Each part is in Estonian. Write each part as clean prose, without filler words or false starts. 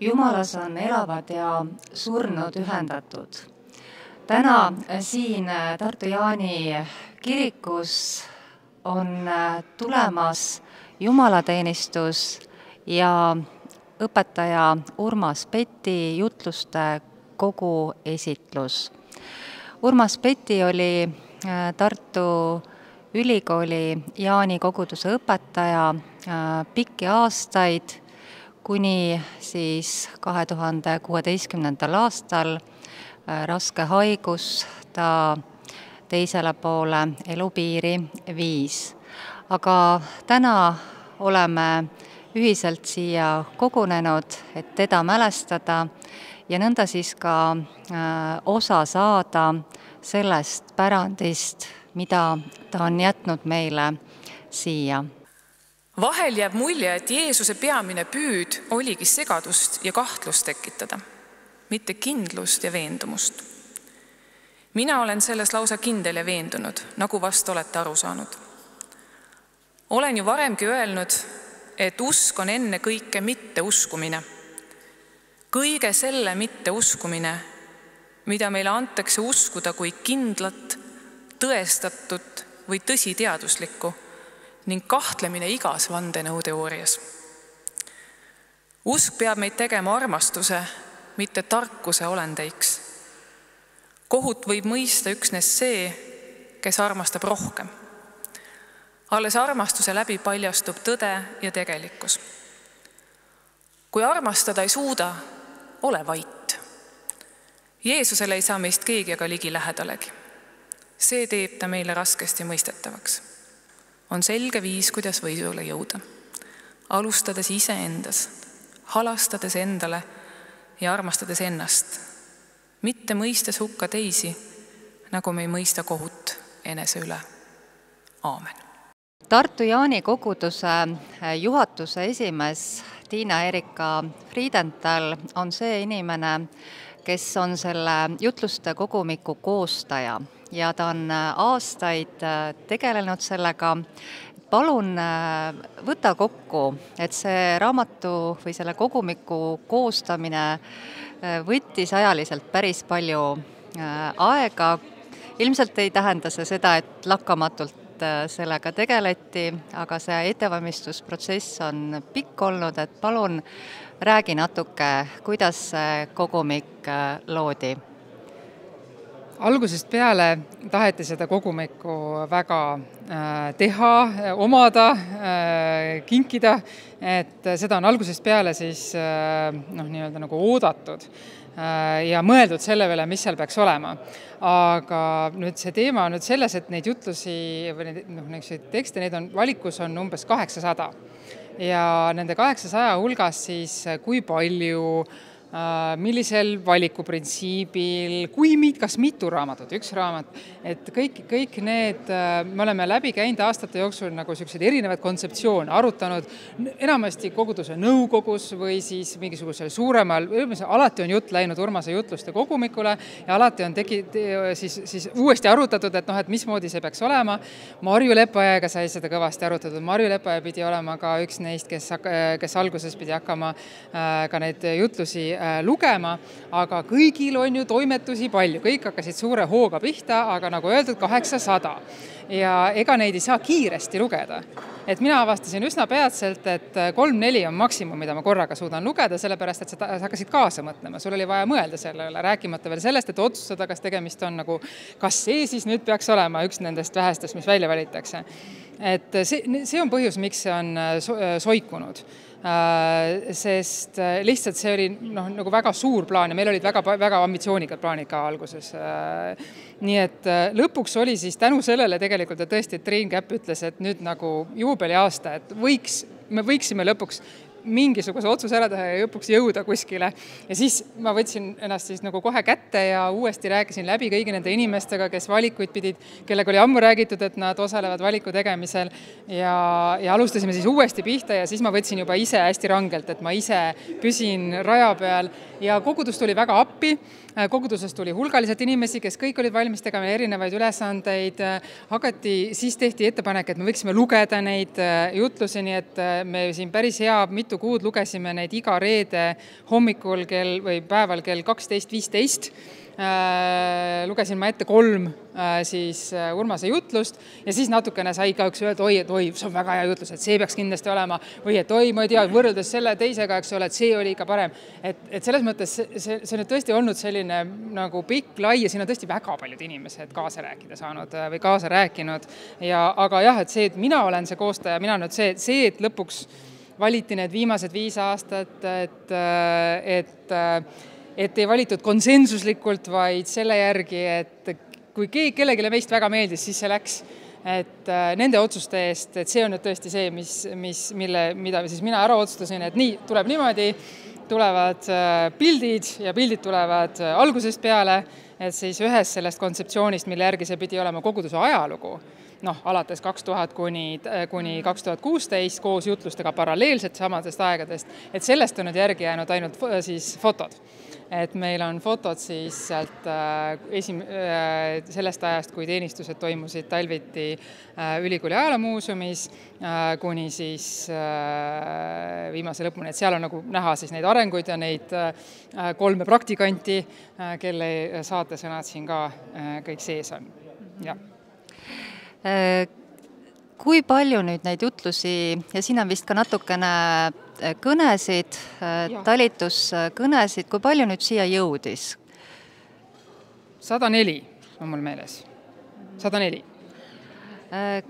Jumalas on elavad ja surnud ühendatud. Täna siin Tartu Jaani kirikus on tulemas jumalateenistus ja õpetaja Urmas Peti jutluste kogu esitlus. Urmas Peti oli Tartu Ülikooli Jaani koguduse õpetaja pikki aastaid, kuni siis 2016. aastal raske haigus ta teisele poole elupiiri viis. Aga täna oleme ühiselt siia kogunenud, et teda mälestada ja nõnda siis ka osa saada sellest pärandist, mida ta on jätnud meile siia. Vahel jääb mulje, et Jeesuse peamine püüd oligi segadust ja kahtlust tekitada, mitte kindlust ja veendumust. Mina olen selles lausa kindel ja veendunud, nagu vast olete aru saanud. Olen ju varemgi öelnud, et usk on enne kõike mitteuskumine. Kõige selle mitteuskumine, mida meile antakse uskuda kui kindlat, tõestatud või tõsiteaduslikku ning kahtlemine igas vandenõuteoorias. Usk peab meid tegema armastuse, mitte tarkuse olendeiks. Kohut võib mõista üksnes see, kes armastab rohkem. Alles armastuse läbi paljastub tõde ja tegelikkus. Kui armastada ei suuda, ole vait. Jeesusele ei saa meist keegi aga ligi lähedalegi. See teeb ta meile raskesti mõistetavaks. On selge viis, kuidas võidule jõuda. Alustades iseendas, halastades endale ja armastades ennast. Mitte mõistes hukka teisi, nagu me ei mõista kohut enese üle. Aamen. Tartu Jaani koguduse juhatuse esimees Tiina-Erika Friedenthal on see inimene, kes on selle jutluste kogumiku koostaja ja ta on aastaid tegelenud sellega. Palun võta kokku, et see raamatu või selle kogumiku koostamine võttis ajaliselt päris palju aega. Ilmselt ei tähenda see seda, et lakkamatult sellega tegeleti, aga see ettevalmistusprotsess on pikk olnud, et palun räägi natuke, kuidas see kogumik loodi. Algusest peale taheti seda kogumikku väga teha, omada, kinkida, et seda on algusest peale siis nii-öelda nagu oodatud ja mõeldud selle peale, mis seal peaks olema. Aga nüüd see teema on nüüd selles, et neid jutlusi või neid tekste, neid on valikus on umbes 800. Ja nende 800 hulgas siis kui palju, millisel valikuprintsiibil, kas mitu raamatut, üks raamat, et kõik need, me oleme läbi käinud aastate jooksul nagu sellised erinevad kontseptsioone, arutanud enamasti koguduse nõukogus või siis mingisugusel suuremal, alati on jutt läinud Urmase jutluste kogumikule ja alati on siis uuesti arutatud, et mismoodi see peaks olema. Marju Lepajaga sai seda kõvasti arutatud. Marju Lepaja pidi olema ka üks neist, kes alguses pidi hakkama ka neid jutlusi lugema, aga kõigil on ju toimetusi palju. Kõik hakkasid suure hooga pihta, aga nagu öeldud 800. Ja ega neid ei saa kiiresti lugeda. Et mina avastasin üsna peatselt, et 3-4 on maksimum, mida ma korraga suudan lugeda, sellepärast, et sa hakkasid kaasa mõtlema. Sul oli vaja mõelda sellele, rääkimata veel sellest, et otsustada, kas tegemist on nagu, kas see siis nüüd peaks olema üks nendest vähestest, mis välja valitakse. Et see on põhjus, miks see on soikunud. Sest lihtsalt see oli nagu väga suur plaan ja meil olid väga ambitsioonikad plaanid ka alguses. Nii et lõpuks oli siis tänu sellele tegelikult, et tõesti, et Triin Käpp ütles, et nüüd nagu juubeli aasta, et me võiksime lõpuks mingisuguse otsuse ära teha ja lõpuks jõuda kuskile. Ja siis ma võtsin ennast siis nagu kohe kätte ja uuesti rääkisin läbi kõigi nende inimestega, kes valikuid pidid, kellega oli ammu räägitud, et nad osalevad valiku tegemisel ja alustasime siis uuesti pihta ja siis ma võtsin juba ise hästi rangelt, et ma ise püsin raja peal ja kogudus tuli väga appi. Kogudusest tuli hulgaliselt inimesi, kes kõik olid valmis tegema erinevaid ülesandeid. Siis tehti ettepanek, et me võiksime lugeda neid jutlusi, nii et me siin päris hea mitu mitu kuud lugesime neid iga reede hommikul või päeval kell 12.15. Lugesin ma ette 3 siis Urmase jutlust ja siis natukene sai ka üks öelda, oi, see on väga hea jutlus, et see peaks kindlasti olema või et oi, ma ei tea, võrreldes selle teisega, eks ole, et see oli ikka parem. Et selles mõttes see nüüd tõesti olnud selline nagu pikk, lai ja siin on tõesti väga paljud inimesed kaasa rääkida saanud või kaasa rääkinud. Aga jah, et see, et mina olen see koostaja, mina nüüd see, et lõpuks valiti need viimased 5 aastat, et ei valitud konsensuslikult, vaid selle järgi, et kui kellelegi meist väga meeldis, siis see läks. Et nende otsuste eest, et see on nüüd tõesti see, mida siis mina ära otsustasin, et nii, tuleb niimoodi, tulevad pildid ja pildid tulevad algusest peale, et siis ühes sellest kontseptsioonist, mille järgi see pidi olema koguduse ajalugu, alates 2000 kuni 2016 koos jutlustega paralleelselt samadest aegadest, et sellest on nüüd järgi jäänud ainult siis fotod. Et meil on fotod siis sealt sellest ajast, kui teenistused toimusid talviti ülikooli ajaloomuuseumis kuni siis viimase lõpuni, et seal on nagu näha siis neid arenguid ja neid 3 praktikanti, kelle saatesõnad siin ka kõik sees on. Ja. Kui palju nüüd neid jutlusi, ja siin on vist ka natukene kõnesid, talituskõnesid, kui palju nüüd siia jõudis? 104 on mul meeles. 104.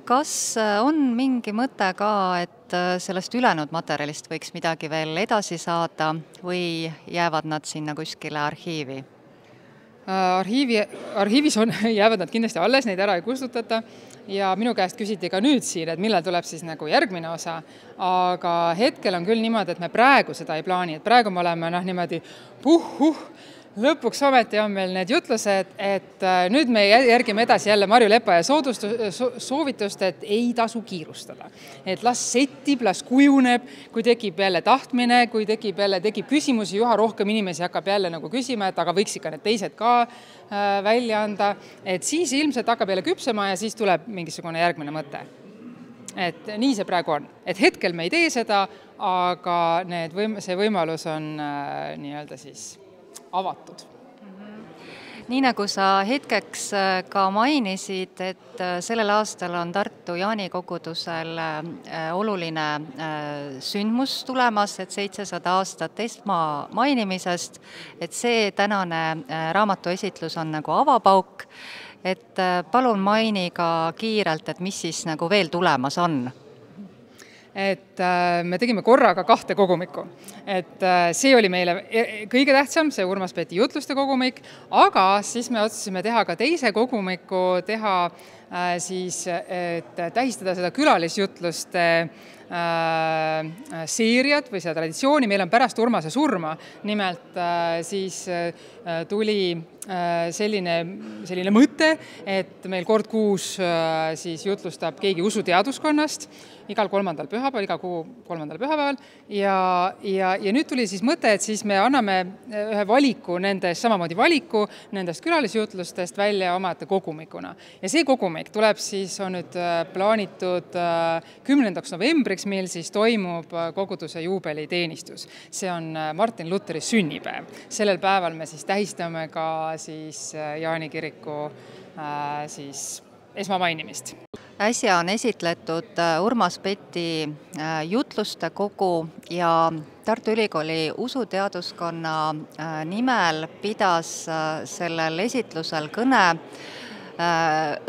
Kas on mingi mõte ka, et sellest ülejäänud materjalist võiks midagi veel edasi saada või jäävad nad sinna kuskile arhiivi? Arhiivis jäävad nad kindlasti alles, neid ära ei kustutata ja minu käest küsiti ka nüüd siin, et millal tuleb siis nagu järgmine osa, aga hetkel on küll niimoodi, et me praegu seda ei plaani, et praegu me oleme niimoodi lõpuks ometi on meil need jutlused, et nüüd me järgime edasi jälle Marju Lepaja soovitust, et ei tasu kiirustada. Et las settib, las kujuneb, kui tekib jälle tahtmine, kui tekib küsimusi, üha rohkem inimesi hakkab jälle nagu küsima, et aga võiks ikka need teised ka välja anda, et siis ilmselt hakkab jälle küpsema ja siis tuleb mingisugune järgmine mõte. Et nii see praegu on. Et hetkel me ei tee seda, aga see võimalus on nii-öelda siis avatud. Nii nagu sa hetkeks ka mainisid, et sellel aastal on Tartu Jaani kogudusel oluline sündmus tulemas, et 700 aastat esma mainimisest, et see tänane raamatuesitlus on nagu avapauk, et palun maini ka kiirelt, et mis siis nagu veel tulemas on. Et me tegime korraga 2 kogumikku. Et see oli meile kõige tähtsam, see Urmas Peti jutluste kogumik, aga siis me otsusime teha ka teise kogumiku, siis, et tähistada seda külalisjutluste seeriat või seda traditsiooni. Meil on pärast Urmase surma. Nimelt siis tuli selline mõte, et meil kord kuus siis jutlustab keegi usuteaduskonnast, igal 3. pühapäeval, iga kuu 3. pühapäeval ja nüüd tuli siis mõte, et siis me anname ühe valiku samamoodi valiku nendest külalisjutlustest välja omate kogumikuna. Ja see kogumik tuleb siis, on nüüd plaanitud 10. novembriks, mil siis toimub koguduse juubeliteenistus. See on Martin Lutheri sünnipäev. Sellel päeval me siis tähistame ka siis Jaani kiriku siis esmamainimist. Äsja on esitletud Urmas Peti jutluste kogu ja Tartu Ülikooli usuteaduskonna nimel pidas sellel esitlusel kõne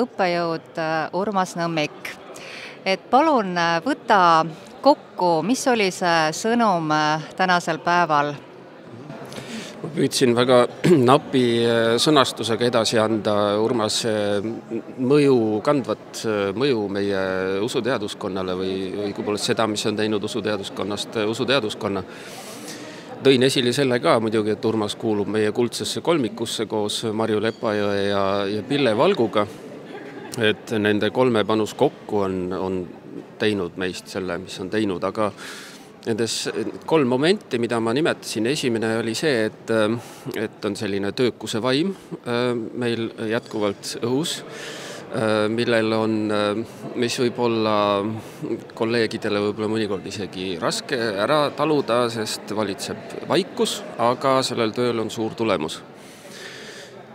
õppejõud Urmas Nõmmik. Et palun võta kokku, mis oli see sõnum tänasel päeval? Ma püüdsin väga napi sõnastusega edasi anda Urmas kandvat mõju meie usuteaduskonnale või kui seda, mis on teinud usuteaduskonnast usuteaduskonna. Tõin esile selle ka muidugi, et Urmas kuulub meie kuldsesse kolmikusse koos Marju Lepajõe ja Pille Valguga, et nende 3 panus kokku on teinud meist selle, mis on teinud, aga nendes 3 momenti, mida ma nimetasin, esimene oli see, et on selline töökuse vaim meil jätkuvalt õhus. millel on, mis võib olla kolleegidele võib-olla mõnikord isegi raske ära taluda, sest valitseb vaikus, aga sellel tööl on suur tulemus.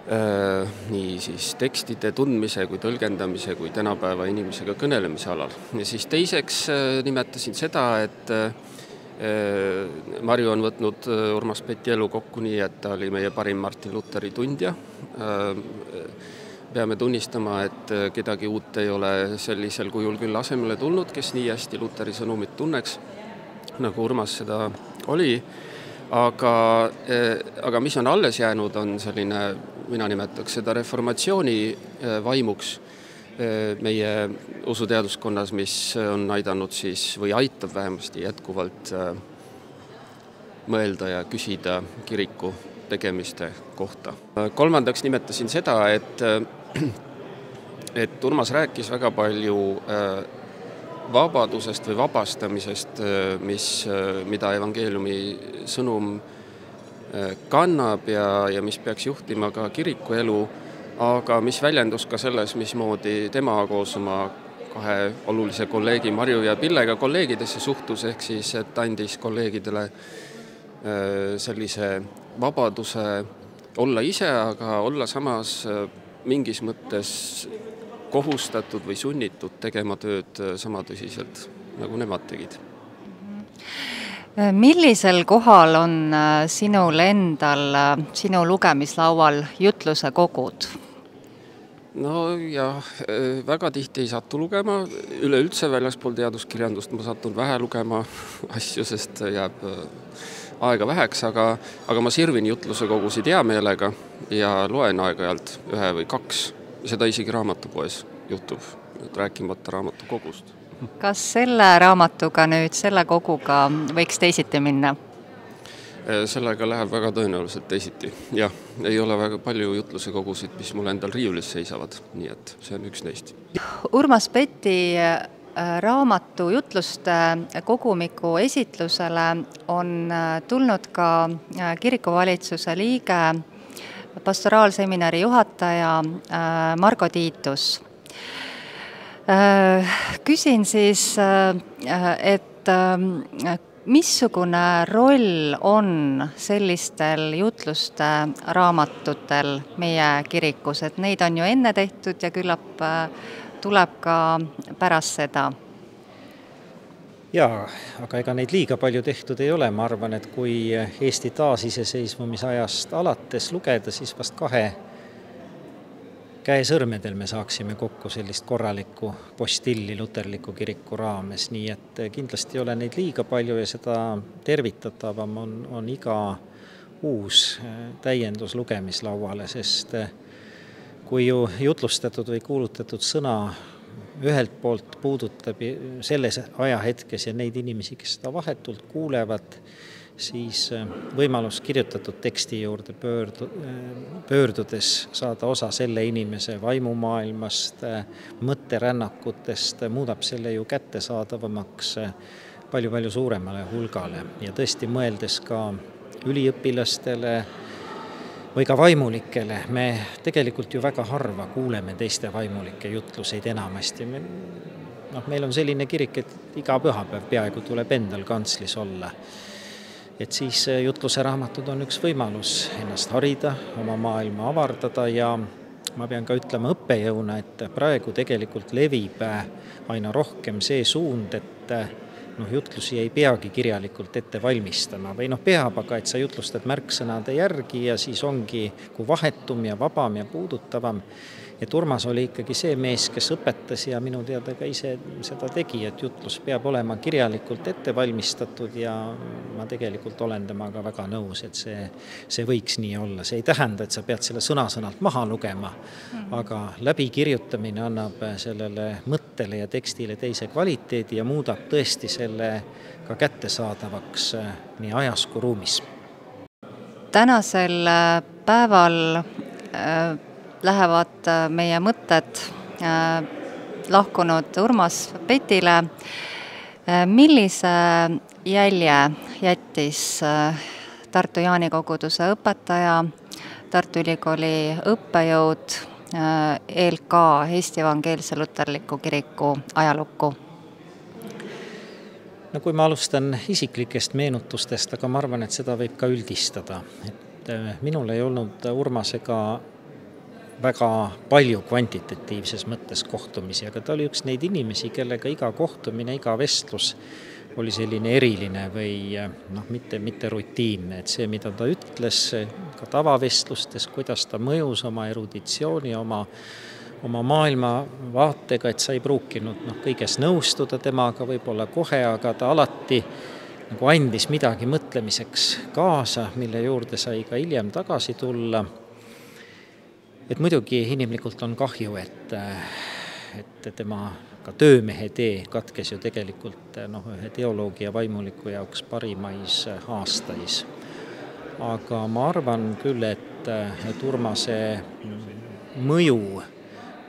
Nii siis tekstide tundmise kui tõlgendamise kui tänapäeva inimesega kõnelemise alal. Ja siis teiseks nimetasin seda, et Marju on võtnud Urmas Peti elu kokku nii, et ta oli meie parim Martin Lutheri tundja. Peame tunnistama, et kedagi uut ei ole sellisel kujul küll asemele tulnud, kes nii hästi Lutheri sõnumit tunneks, nagu Urmas seda oli. Aga mis on alles jäänud, on selline, mina nimetaks seda reformatsiooni vaimuks meie usuteaduskonnas, mis on aidanud siis, või aitab vähemasti jätkuvalt mõelda ja küsida kiriku tegemiste kohta. Kolmandaks nimetasin seda, et Urmas rääkis väga palju vabadusest või vabastamisest, mida evangeeliumi sõnum kannab ja mis peaks juhtima ka kiriku elu, aga mis väljendus ka selles, mismoodi tema koos oma kahe olulise kolleegi Marju ja Pillega kolleegidesse suhtus, ehk siis, et andis kolleegidele sellise vabaduse olla ise, aga olla samas mingis mõttes kohustatud või sunnitud tegema tööd sama tõsiselt, nagu nemad tegid. Millisel kohal on sinul endal, sinu lugemislaual jutluse kogud? No jah, väga tihti ei satu lugema, üleüldse väljaspool teaduskirjandust ma satun vähe lugema asju, sest jääb aega väheks, aga ma sirvin jutluse kogusid hea meelega ja loen aeg-ajalt 1 või 2, seda isegi raamatupoes juhtub, rääkimata raamatukogust. Kas selle raamatuga nüüd, selle koguga võiks teisiti minna? Sellega läheb väga tõenäoliselt teisiti. Jah, ei ole väga palju jutluse kogusid, mis mul endal riiulis seisavad, nii et see on üks neist. Urmas Peti raamatu jutluste kogumiku esitlusele on tulnud ka kirikuvalitsuse liige, pastoraalseminari juhataja Margo Tiitus. Küsin siis, et missugune roll on sellistel jutluste raamatutel meie kirikus, et neid on ju enne tehtud ja küllap tuleb ka pärast seda? Jaa, aga ega neid liiga palju tehtud ei ole. Ma arvan, et kui Eesti taasiseseisvumisajast alates lugeda, siis vast 2 käesõrmedel me saaksime kokku sellist korralikku postilli luterliku kiriku raames, nii et kindlasti ei ole neid liiga palju ja seda tervitatavam on iga uus täiendus lugemislauale, sest kui ju jutlustatud või kuulutatud sõna ühelt poolt puudutab selles ajahetkes ja neid inimesi, kes seda vahetult kuulevad, siis võimalus kirjutatud teksti juurde pöördudes saada osa selle inimese vaimumaailmast, mõtterännakutest, muudab selle ju kättesaadavamaks palju-palju suuremale hulgale. Ja tõesti mõeldes ka üliõpilastele või ka vaimulikele, me tegelikult ju väga harva kuuleme teiste vaimulike jutluseid enamasti. Meil on selline kirik, et iga pühapäev peaaegu tuleb endal kantslis olla. Et siis jutluse raamatud on üks võimalus ennast harida, oma maailma avardada ja ma pean ka ütlema õppejõuna, et praegu tegelikult levib aina rohkem see suund, et jutlusi ei peagi kirjalikult ette valmistama või peab, aga et sa jutlustad märksõnade järgi ja siis ongi kui vahetum ja vabam ja puudutavam. Et Urmas oli ikkagi see mees, kes õpetas ja minu teada ka ise seda tegi, et jutlus peab olema kirjalikult ette valmistatud ja ma tegelikult olen temaga väga nõus, et see võiks nii olla. See ei tähenda, et sa pead selle sõna-sõnalt maha lugema, aga läbikirjutamine annab sellele mõttele ja tekstile teise kvaliteedi ja muudab tõesti selle ka kättesaadavaks nii ajas kui ruumis. Tänasel päeval lähevad meie mõtted lahkunud Urmas Petile. Millise jälje jättis Tartu Jaani koguduse õpetaja, Tartu Ülikooli õppejõud ELK, Eesti Evangeelse Luterliku Kiriku ajalukku? No kui ma alustan isiklikest meenutustest, aga ma arvan, et seda võib ka üldistada. Et minul ei olnud Urmasega väga palju kvantitatiivses mõttes kohtumisi, aga ta oli üks neid inimesi, kellega iga kohtumine, iga vestlus oli selline eriline või mitte rutiinne, et see, mida ta ütles ka tavavestlustes, kuidas ta mõjus oma eruditsiooni, oma maailmavaatega, et sa ei pruukinud kõiges nõustuda temaga võib-olla kohe, aga ta alati nagu andis midagi mõtlemiseks kaasa, mille juurde sai ka hiljem tagasi tulla. Et muidugi inimlikult on kahju, et tema ka töömehe tee katkes ju tegelikult ühe teoloogi ja vaimuliku jaoks parimais aastais. Aga ma arvan küll, et Urmase mõju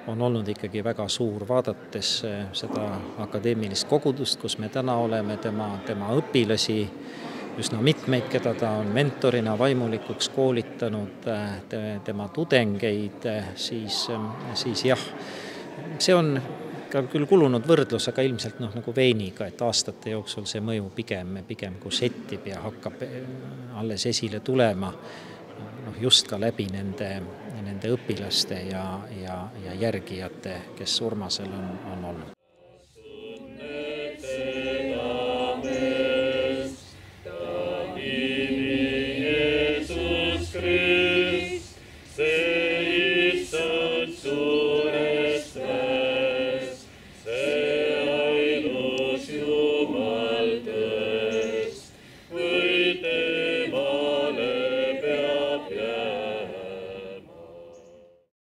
on olnud ikkagi väga suur, vaadates seda akadeemilist kogudust, kus me täna oleme, tema õpilasi, üsna mitmeid, keda ta on mentorina vaimulikuks koolitanud, tema tudengeid, siis jah, see on ka küll kulunud võrdlus, aga ilmselt nagu veiniga, et aastate jooksul see mõju pigem kui settib ja hakkab alles esile tulema just ka läbi nende õpilaste ja järgijate, kes Urmasel on olnud.